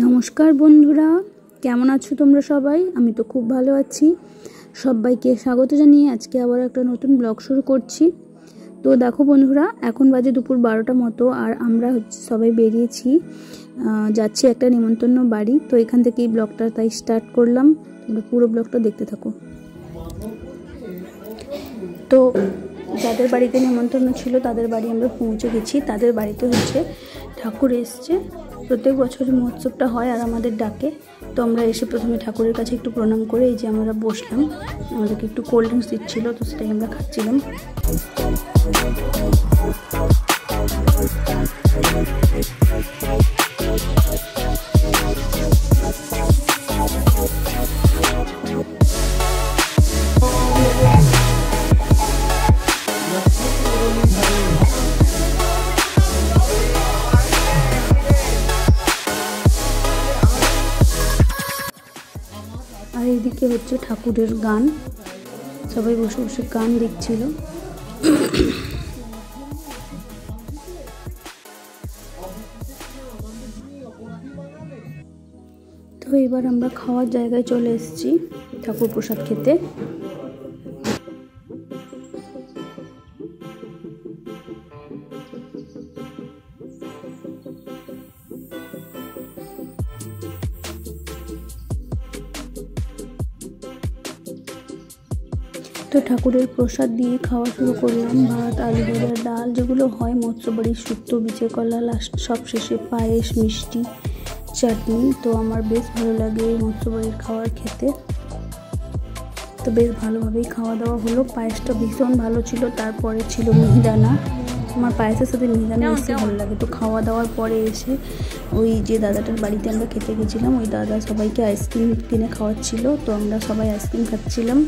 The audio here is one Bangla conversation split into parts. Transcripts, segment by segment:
নমস্কার বন্ধুরা, কেমন আছো তোমরা সবাই? আমি তো খুব ভালো আছি। সবাইকে স্বাগত জানিয়ে আজকে আবার একটা নতুন ব্লগ শুরু করছি। তো দেখো বন্ধুরা, এখন বাজে দুপুর 12টা মতো, আর আমরা সবাই বেরিয়েছি, যাচ্ছি একটা নিমন্ত্রণ বাড়ি। তো এখান থেকে এই ব্লগটা তাই স্টার্ট করলাম। তোমরা পুরো ব্লগটা দেখতে থাকো। তো যাদের বাড়িতে নিমন্ত্রণ ছিল তাদের বাড়ি আমরা পৌঁছে গেছি। তাদের বাড়িতে ঠাকুর এসছে। প্রত্যেক বছরই মহোৎসবটা হয় আর আমাদের ডাকে। তো আমরা এসে প্রথমে ঠাকুরের কাছে একটু প্রণাম করে এই যে আমরা বসলাম। আমাদেরকে একটু কোল্ড ড্রিঙ্কস দিচ্ছিল, তো সেটাই আমরা খাচ্ছিলাম। আর এইদিকে ঠাকুরের গান, সবাই বসে বসে গান দেখছিল। তো এবার আমরা খাওয়ার জায়গায় চলে এসেছি ঠাকুর প্রসাদ খেতে। তো ঠাকুরের প্রসাদ দিয়ে খাওয়া শুরু করলাম। ভাত, আলু ভাজা, ডাল যেগুলো হয় মৎস্য বাড়ির, শুক্তো, বিচে কলা, লাস্ট সব শেষে পায়েস, মিষ্টি, চাটনি। তো আমার বেশ ভালো লাগে মৎস্য বাড়ির খাবার খেতে। তো বেশ ভালোভাবেই খাওয়া দাওয়া হলো। পায়েসটা ভীষণ ভালো ছিল। তারপরে ছিল মিহিদানা। আমার পায়েসের সাথে মিহিদানা বেশি ভালো লাগে। তো খাওয়া দাওয়ার পরে এসে ওই যে দাদাটার বাড়িতে আমরা খেতে গেছিলাম, ওই দাদা সবাইকে আইসক্রিম কিনে খাওয়াচ্ছিল। তো আমরা সবাই আইসক্রিম খাচ্ছিলাম।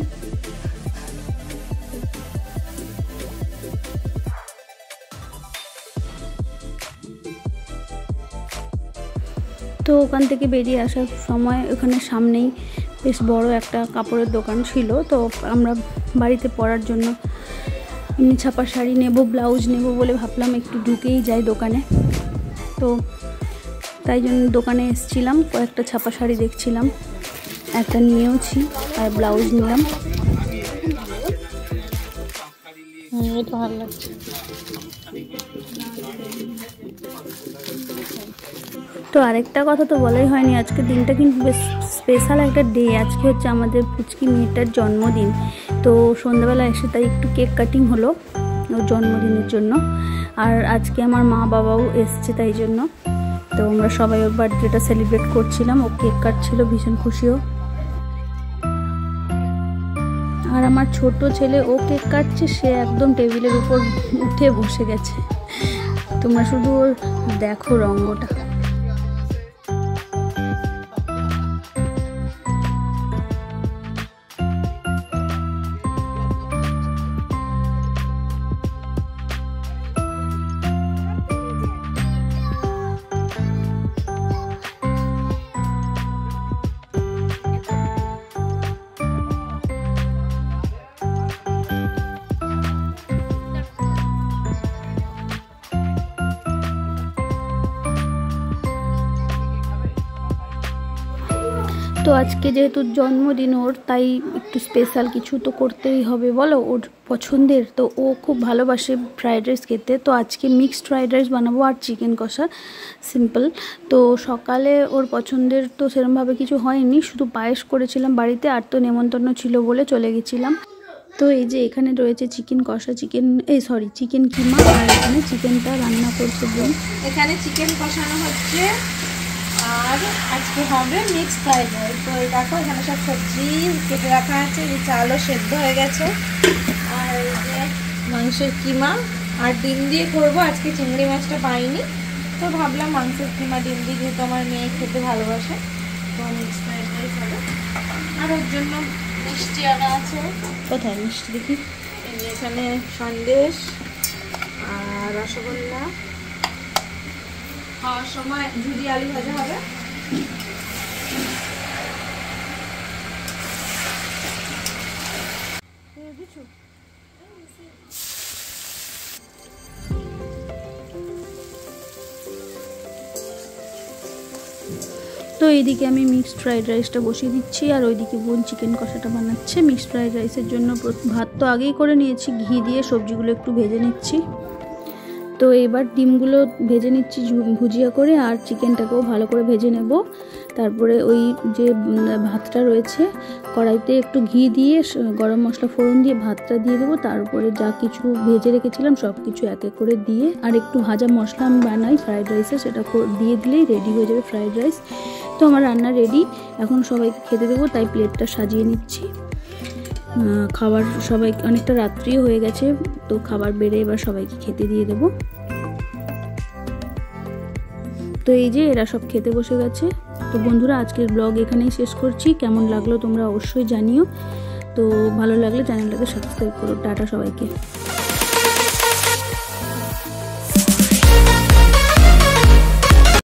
তো ওখান থেকে বেরিয়ে আসার সময় ওখানে সামনেই বেশ বড় একটা কাপড়ের দোকান ছিল। তো আমরা বাড়িতে পরার জন্য এমনি ছাপা শাড়ি নেব, ব্লাউজ নেব বলে ভাবলাম একটু ঢুকেই যাই দোকানে। তো তাই জন্য দোকানে এসেছিলাম, কয়েকটা ছাপা শাড়ি দেখছিলাম, একটা নিয়েওছি আর ব্লাউজ নিলাম। তো ভালো লাগছে। তো আরেকটা কথা তো বলাই হয়নি, আজকের দিনটা কিন্তু বেশ স্পেশাল একটা ডে। আজকে আমাদের পুচকি মেয়েটার জন্মদিন। তো সন্ধ্যাবেলা এসে তাই একটু কেক কাটিং হলো ওর জন্মদিনের জন্য। আর আজকে আমার মা বাবাও এসছে তাই জন্য। তো আমরা সবাই ওর বার্থডেটা সেলিব্রেট করছিলাম। ও কেক কাটছিল, ভীষণ খুশিও। আর আমার ছোট ছেলে ও কেক কাটছে, সে একদম টেবিলের উপর উঠে বসে গেছে। তোমরা শুধু ওর দেখো রঙ্গটা। তো আজকে যেহেতু জন্মদিন ওর, তাই একটু স্পেশাল কিছু তো করতেই হবে বলো, ওর পছন্দের। তো ও খুব ভালোবাসে ফ্রাইড রাইস খেতে। তো আজকে মিক্সড ফ্রাইড রাইস বানাবো আর চিকেন কষা, সিম্পল। তো সকালে ওর পছন্দের তো সেরকমভাবে কিছু হয়নি, শুধু পায়েস করেছিলাম বাড়িতে, আর তো নেমন্তন্ন ছিল বলে চলে গেছিলাম। তো এই যে এখানে রয়েছে চিকেন কষা, চিকেন কিমা, আর এখানে চিকেনটা রান্না করছে বোন। এখানে চিকেন কষানো হচ্ছে আর আজকে হবে মিক্স ফ্রাইড রাইস। তো এই দেখো এখানে সব সবজি কেটে রাখা আছে, এই চালও সেদ্ধ হয়ে গেছে, আর এই যে মাংসের কিমা আর ডিম দিয়ে করবো। আজকে চিংড়ি মাছটা পাইনি, তো ভাবলাম মাংসের কিমা ডিম দিয়ে, যেহেতু আমার মেয়ে খেতে ভালোবাসে, তো মিক্স ফ্রাইড রাইস হবে। আর ওর জন্য মিষ্টি আনা আছে। কোথায় মিষ্টি দেখি? এখানে সন্দেশ আর রসগোল্লা, খাওয়ার সময় ঝুড়ি আলু ভাজা হবে। তো এইদিকে আমি মিক্সড ফ্রাইড রাইসটা বসিয়ে দিচ্ছি, আর ওইদিকে বোন চিকেন কষাটা বানাচ্ছে। মিক্সড ফ্রাইড রাইসের জন্য ভাত তো আগেই করে নিয়েছি, ঘি দিয়ে সবজিগুলো একটু ভেজে নিচ্ছি। তো এবার ডিমগুলো ভেজে নিচ্ছি ভুজিয়া করে, আর চিকেনটাকেও ভালো করে ভেজে নেব। তারপরে ওই যে ভাতটা রয়েছে কড়াইতে একটু ঘি দিয়ে গরম মশলা ফোড়ন দিয়ে ভাতটা দিয়ে দেবো। তারপরে যা কিছু ভেজে রেখেছিলাম সব কিছু এক এক করে দিয়ে, আর একটু ভাজা মশলা আমি বানাই ফ্রাইড রাইসে, সেটা দিয়ে দিলেই রেডি হয়ে যাবে ফ্রাইড রাইস। তো আমার রান্না রেডি, এখন সবাইকে খেতে দেবো, তাই প্লেটটা সাজিয়ে নিচ্ছি। খাবার সবাই অনেকটা রাত্রিও হয়ে গেছে, তো খাবার বেড়ে এবার সবাইকে খেতে দিয়ে দেবো। তো এই যে এরা সব খেতে বসে গেছে। তো বন্ধুরা, আজকের ব্লগ এখানেই শেষ করছি। কেমন লাগলো তোমরা অবশ্যই জানিও। তো ভালো লাগলে চ্যানেলটাকে সাবস্ক্রাইব করো। টাটা সবাইকে।